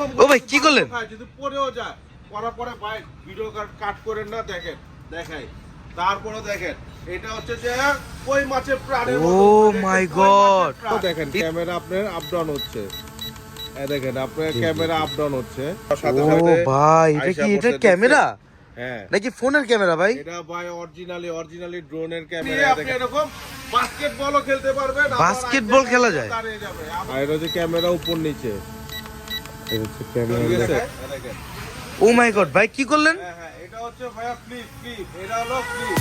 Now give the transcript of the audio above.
এরকম ও ভাই কি করলেন? যদি পড়েও যায় পড়া পরে ভাই ভিডিও কাট করেন না, দেখেন দেখাই তারপরে দেখেন এটা হচ্ছে যে কই মাছের প্রাণের মতো। ও মাই গড, দেখেন ক্যামেরা আপনার আপ ডাউন হচ্ছে, এই দেখেন আপনার ক্যামেরা আপ ডাউন হচ্ছে। ও ভাই এটা কি, এটা ক্যামেরা হ্যাঁ নাকি ফোনের ক্যামেরা ভাই? এটা ভাই অরিজিনালি ড্রোনের ক্যামেরা। আপনি এরকম বাস্কেটবলও খেলতে পারবেন, বাস্কেটবল খেলা যায়? আর এটা হচ্ছে ক্যামেরা উপর নিচে, এটা হচ্ছে ক্যামেরা। ও মাই গড ভাই কি করলেন? হ্যাঁ এটা হচ্ছে ভাইয়া ফ্লিপ, এটা হলো ফ্লিপ।